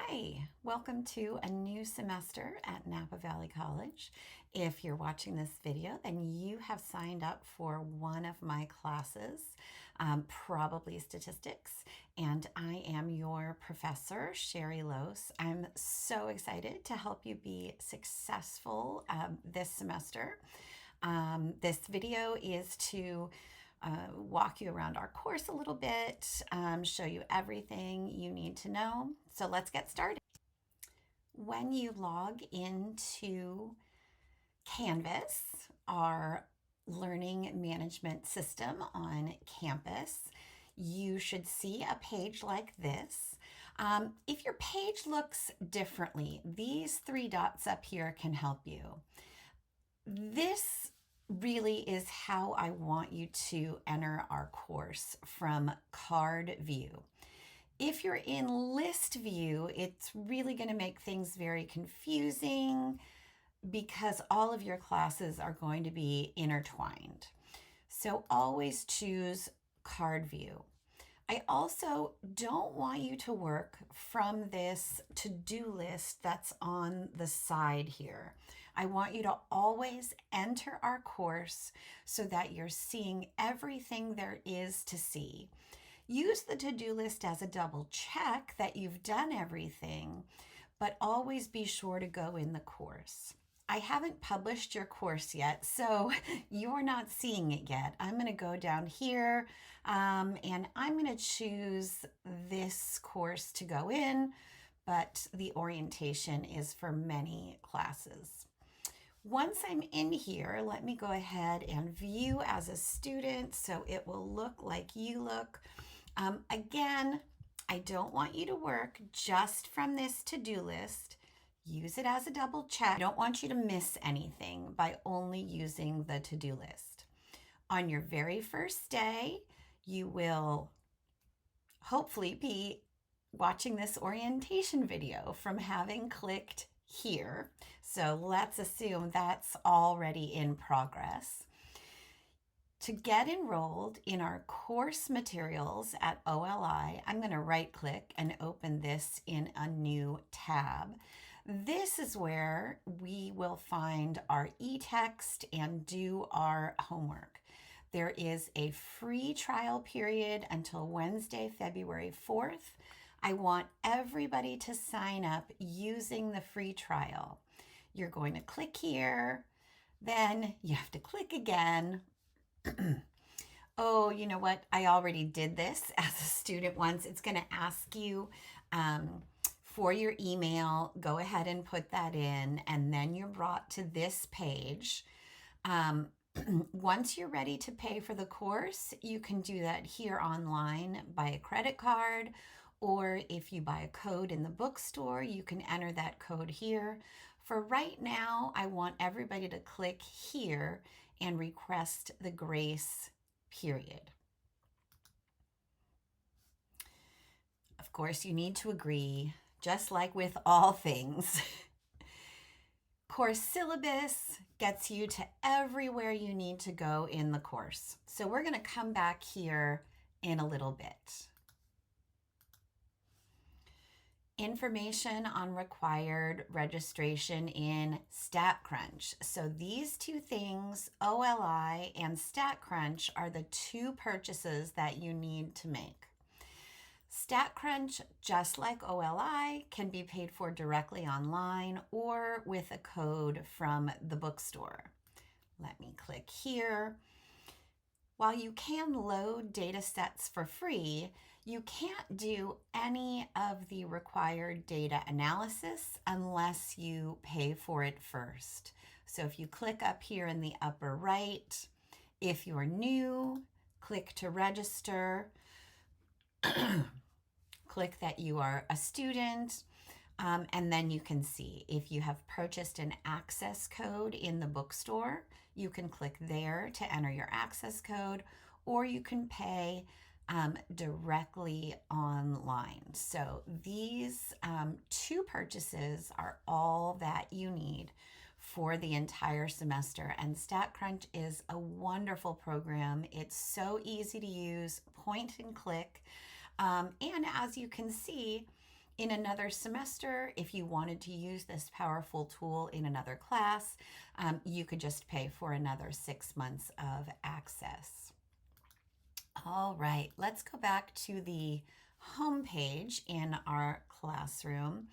Hi, welcome to a new semester at Napa Valley College. If you're watching this video, then you have signed up for one of my classes, probably statistics, and I am your professor, Sherry Lohse. I'm so excited to help you be successful this semester. This video is to walk you around our course a little bit, show you everything you need to know. So let's get started. When you log into Canvas, our learning management system on campus, you should see a page like this. If your page looks differently, these three dots up here can help you. This really is how I want you to enter our course from card view. If you're in list view, it's really going to make things very confusing because all of your classes are going to be intertwined. So always choose card view. I also don't want you to work from this to-do list that's on the side here. I want you to always enter our course so that you're seeing everything there is to see. Use the to-do list as a double check that you've done everything, but always be sure to go in the course. I haven't published your course yet, so you're not seeing it yet. I'm going to go down here and I'm going to choose this course to go in, but the orientation is for many classes. Once I'm in here, let me go ahead and view as a student so it will look like you look. Again, I don't want you to work just from this to-do list. Use it as a double check. I don't want you to miss anything by only using the to-do list. On your very first day, you will hopefully be watching this orientation video from having clicked here. So let's assume that's already in progress. To get enrolled in our course materials at OLI, I'm going to right click and open this in a new tab. This is where we will find our e-text and do our homework. There is a free trial period until Wednesday, February 4th. I want everybody to sign up using the free trial. You're going to click here, then you have to click again. Oh, you know what? I already did this as a student once. It's going to ask you for your email. Go ahead and put that in, and then you're brought to this page. Once you're ready to pay for the course, you can do that here online by a credit card, or if you buy a code in the bookstore, you can enter that code here. For right now, I want everybody to click here and request the grace period. Of course, you need to agree, just like with all things. Course syllabus gets you to everywhere you need to go in the course. So we're going to come back here in a little bit. Information on required registration in StatCrunch. So these two things, OLI and StatCrunch, are the two purchases that you need to make. StatCrunch, just like OLI, can be paid for directly online or with a code from the bookstore. Let me click here. While you can load data sets for free, you can't do any of the required data analysis unless you pay for it first. So if you click up here in the upper right, if you're new, click to register, click that you are a student, and then you can see if you have purchased an access code in the bookstore, you can click there to enter your access code, or you can pay directly online. So these two purchases are all that you need for the entire semester, and StatCrunch is a wonderful program. It's so easy to use, point and click, and as you can see, In another semester, if you wanted to use this powerful tool in another class, you could just pay for another 6 months of access. All right, let's go back to the home page in our classroom.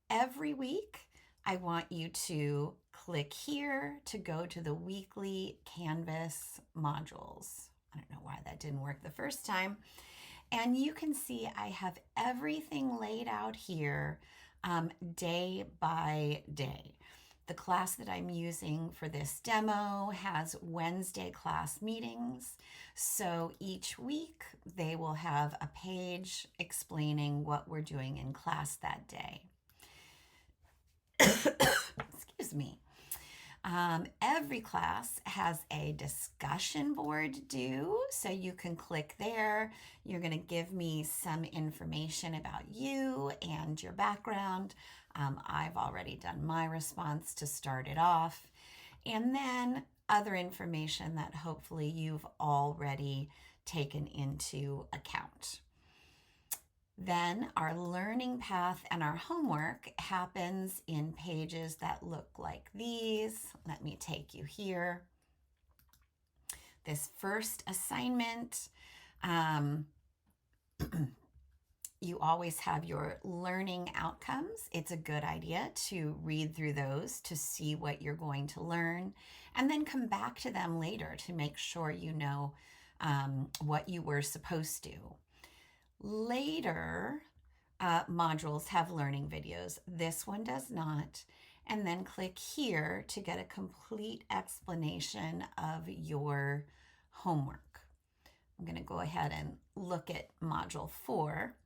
Every week, I want you to click here to go to the weekly Canvas modules. I don't know why that didn't work the first time. And you can see I have everything laid out here day by day. The class that I'm using for this demo has Wednesday class meetings. So each week they will have a page explaining what we're doing in class that day. Excuse me. Every class has a discussion board due, so you can click there. You're going to give me some information about you and your background. I've already done my response to start it off. And then other information that hopefully you've already taken into account. Then our learning path and our homework happens in pages that look like these. Let me take you here. This first assignment, you always have your learning outcomes. It's a good idea to read through those to see what you're going to learn, and then come back to them later to make sure you know what you were supposed to. Later modules have learning videos. This one does not. And then click here to get a complete explanation of your homework. I'm going to go ahead and look at Module 4,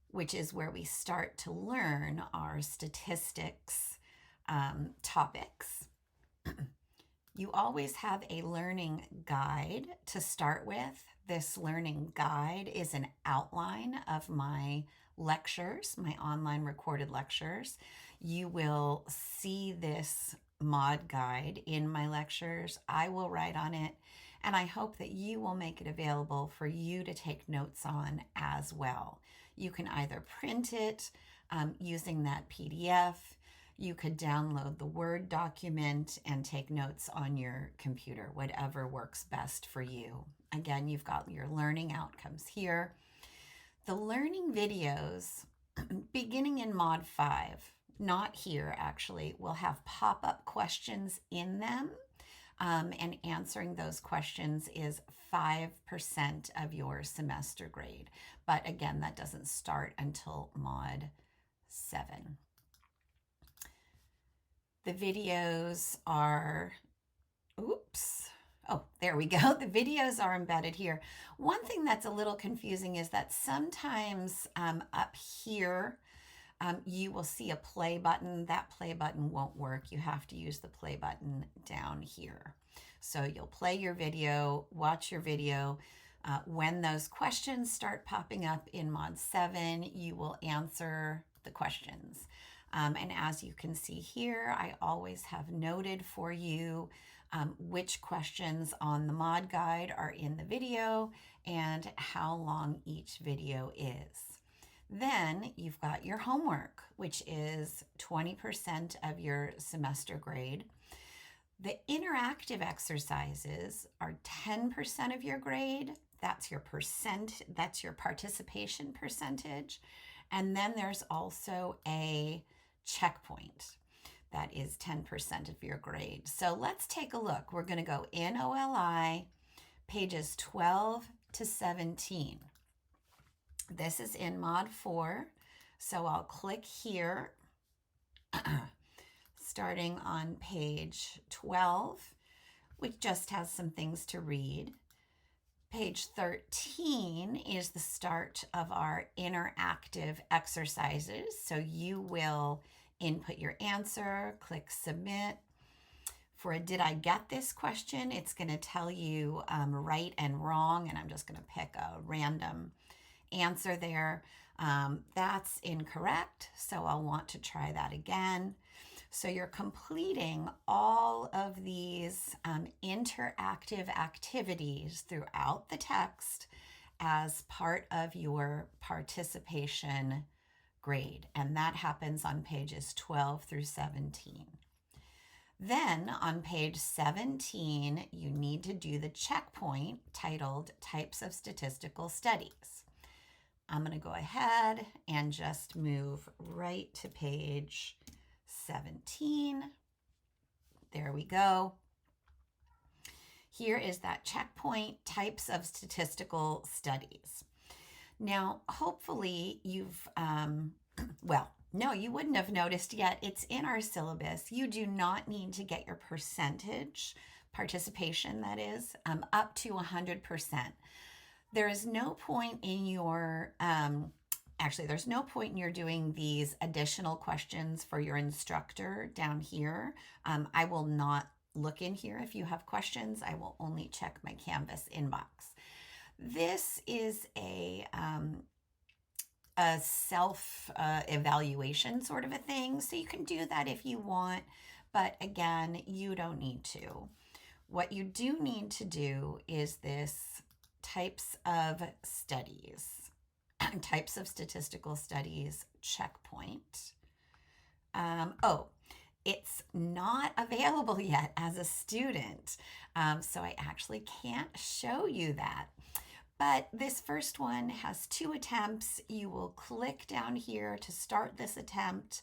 which is where we start to learn our statistics topics. You always have a learning guide to start with. This learning guide is an outline of my lectures, my online recorded lectures. You will see this mod guide in my lectures. I will write on it, and I hope that you will make it available for you to take notes on as well. You can either print it using that PDF. You could download the Word document and take notes on your computer, whatever works best for you. Again, you've got your learning outcomes here. The learning videos, beginning in Mod 5, not here actually, will have pop-up questions in them. And answering those questions is 5% of your semester grade. But again, that doesn't start until Mod 7. The videos are, oh, there we go. The videos are embedded here. One thing that's a little confusing is that sometimes up here, you will see a play button. That play button won't work. You have to use the play button down here. So you'll play your video, watch your video. When those questions start popping up in Mod 7, you will answer the questions. And as you can see here, I always have noted for you which questions on the mod guide are in the video and how long each video is. Then you've got your homework, which is 20% of your semester grade. The interactive exercises are 10% of your grade. That's your participation percentage. And then there's also a checkpoint. That is 10% of your grade. So let's take a look. We're going to go in OLI, pages 12 to 17. This is in Mod 4. So I'll click here, starting on page 12, which just has some things to read. Page 13 is the start of our interactive exercises. So you will input your answer, click submit. For a did I get this question, it's going to tell you right and wrong, and I'm just going to pick a random answer there. That's incorrect, so I'll want to try that again. So you're completing all of these interactive activities throughout the text as part of your participation grade, and that happens on pages 12 through 17. Then on page 17, you need to do the checkpoint titled Types of Statistical Studies. I'm going to go ahead and just move right to page 17. There we go. Here is that checkpoint, Types of Statistical Studies. Now, hopefully you've, no, you wouldn't have noticed yet. It's in our syllabus. You do not need to get your percentage, participation that is, up to 100%. There is no point in your, there's no point in your doing these additional questions for your instructor down here. I will not look in here if you have questions. I will only check my Canvas inbox. This is a self-evaluation sort of a thing, so you can do that if you want, but again, you don't need to. What you do need to do is this types of studies, types of statistical studies checkpoint. It's not available yet as a student, so I actually can't show you that. But this first one has 2 attempts. You will click down here to start this attempt.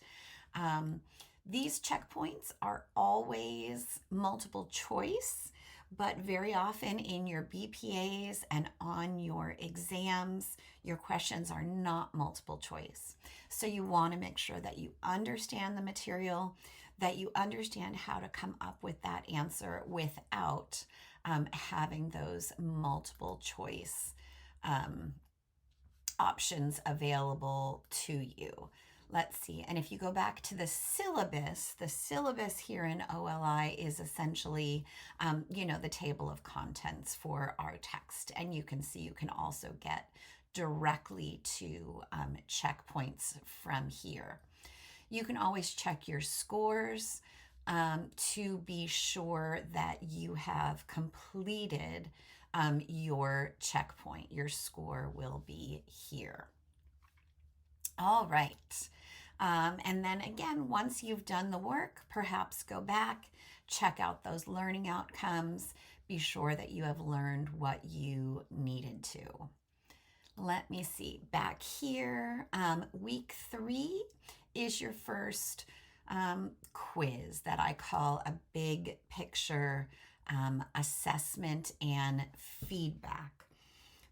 These checkpoints are always multiple choice, but very often in your BPAs and on your exams, your questions are not multiple choice. So you want to make sure that you understand the material, that you understand how to come up with that answer without having those multiple choice options available to you. Let's see. And if you go back to the syllabus here in OLI is essentially, the table of contents for our text. And you can see you can also get directly to checkpoints from here. You can always check your scores to be sure that you have completed your checkpoint. Your score will be here. All right. And then again, once you've done the work, perhaps go back, check out those learning outcomes, be sure that you have learned what you needed to. Let me see. Back here, week 3 is your first quiz that I call a big picture assessment and feedback.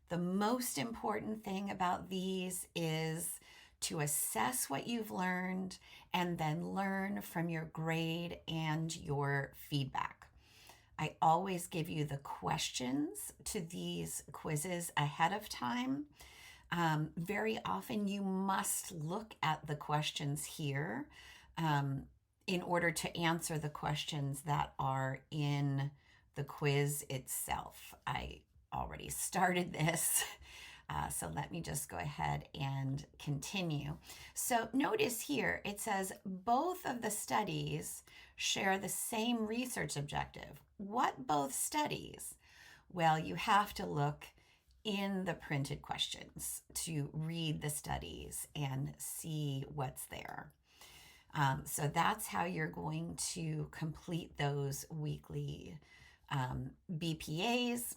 The most important thing about these is to assess what you've learned and then learn from your grade and your feedback. I always give you the questions to these quizzes ahead of time. Very often you must look at the questions here in order to answer the questions that are in the quiz itself. I already started this, so let me just go ahead and continue. So notice here it says both of the studies share the same research objective. What both studies? Well, you have to look in the printed questions to read the studies and see what's there. So that's how you're going to complete those weekly BPAs.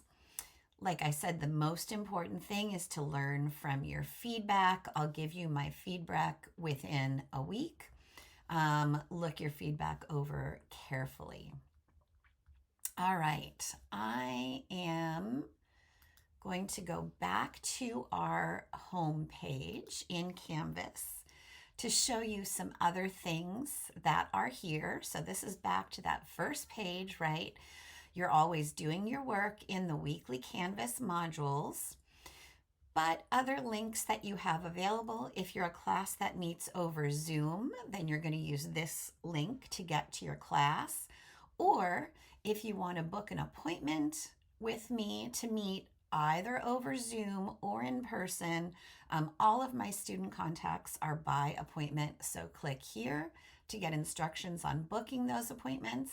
Like I said, the most important thing is to learn from your feedback. I'll give you my feedback within a week. Look your feedback over carefully. All right, I am going to go back to our home page in Canvas to show you some other things that are here. So this is back to that first page, right? You're always doing your work in the weekly Canvas modules, but other links that you have available. If you're a class that meets over Zoom, then you're going to use this link to get to your class. Or if you want to book an appointment with me to meet either over Zoom or in person, all of my student contacts are by appointment. So click here to get instructions on booking those appointments.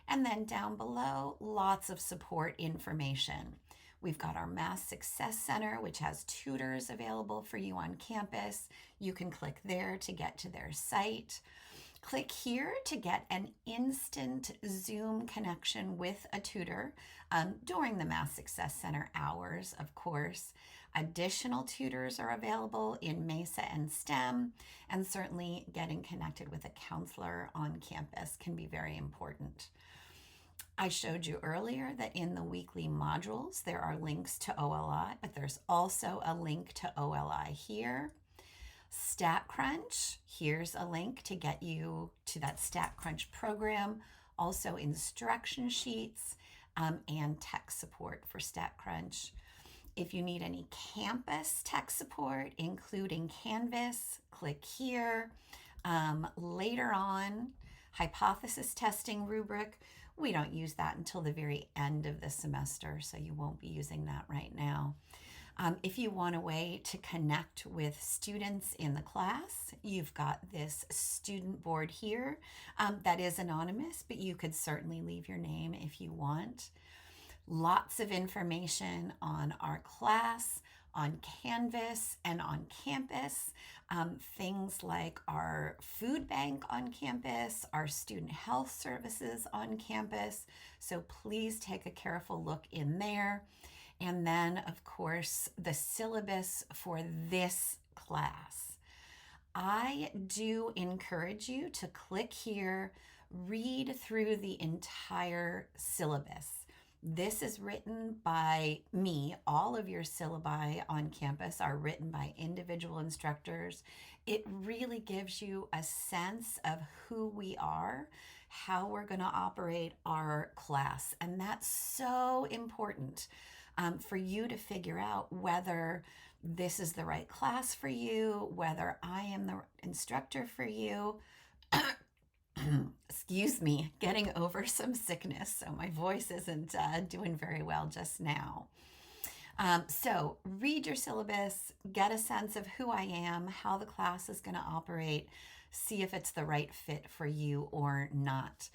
And then down below, lots of support information. We've got our Math Success Center, which has tutors available for you on campus. You can click there to get to their site. Click here to get an instant Zoom connection with a tutor during the Math Success Center hours, of course. Additional tutors are available in Mesa and STEM, and certainly getting connected with a counselor on campus can be very important. I showed you earlier that in the weekly modules, there are links to OLI, but there's also a link to OLI here. StatCrunch, here's a link to get you to that StatCrunch program, also instruction sheets and tech support for StatCrunch. If you need any campus tech support, including Canvas, click here. Later on, hypothesis testing rubric, we don't use that until the very end of the semester, so you won't be using that right now. If you want a way to connect with students in the class, you've got this student board here that is anonymous, but you could certainly leave your name if you want. Lots of information on our class, on Canvas, and on campus. Things like our food bank on campus, our student health services on campus. So please take a careful look in there. And then, of course, the syllabus for this class. I do encourage you to click here, read through the entire syllabus. This is written by me. All of your syllabi on campus are written by individual instructors. It really gives you a sense of who we are, how we're going to operate our class. And that's so important. For you to figure out whether this is the right class for you, whether I am the instructor for you. Excuse me, getting over some sickness, so my voice isn't doing very well just now. So read your syllabus, get a sense of who I am, how the class is going to operate, see if it's the right fit for you or not.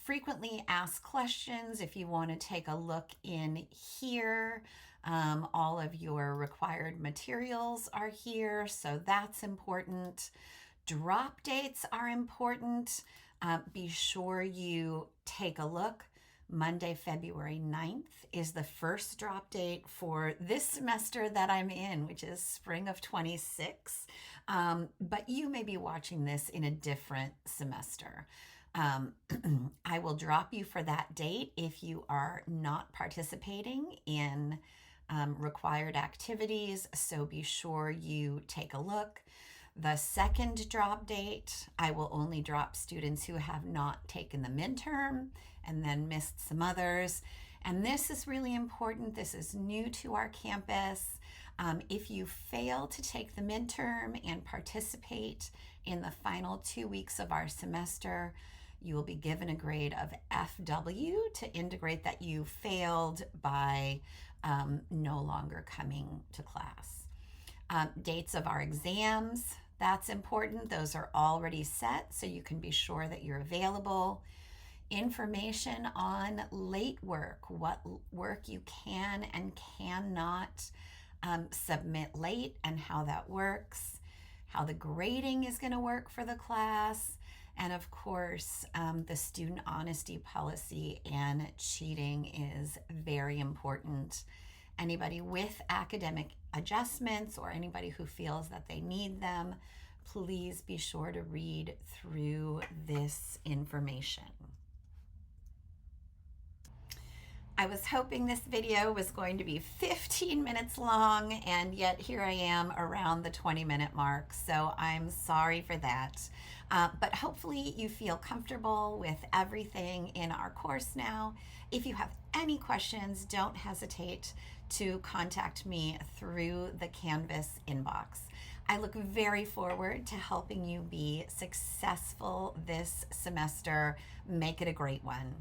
Frequently asked questions. If you want to take a look in here, all of your required materials are here, so that's important. Drop dates are important. Be sure you take a look. Monday, February 9th is the first drop date for this semester that I'm in, which is spring of 26. But you may be watching this in a different semester. I will drop you for that date if you are not participating in required activities, so be sure you take a look. The second drop date, I will only drop students who have not taken the midterm and then missed some others. And this is really important. This is new to our campus. If you fail to take the midterm and participate in the final 2 weeks of our semester, you will be given a grade of FW to indicate that you failed by no longer coming to class. Dates of our exams, that's important. Those are already set, so you can be sure that you're available. Information on late work, what work you can and cannot submit late and how that works, how the grading is going to work for the class, and of course, the student honesty policy and cheating is very important. Anybody with academic adjustments or anybody who feels that they need them, please be sure to read through this information. I was hoping this video was going to be 15 minutes long, and yet here I am around the 20-minute mark, so I'm sorry for that. But hopefully you feel comfortable with everything in our course now. If you have any questions, don't hesitate to contact me through the Canvas inbox. I look very forward to helping you be successful this semester. Make it a great one.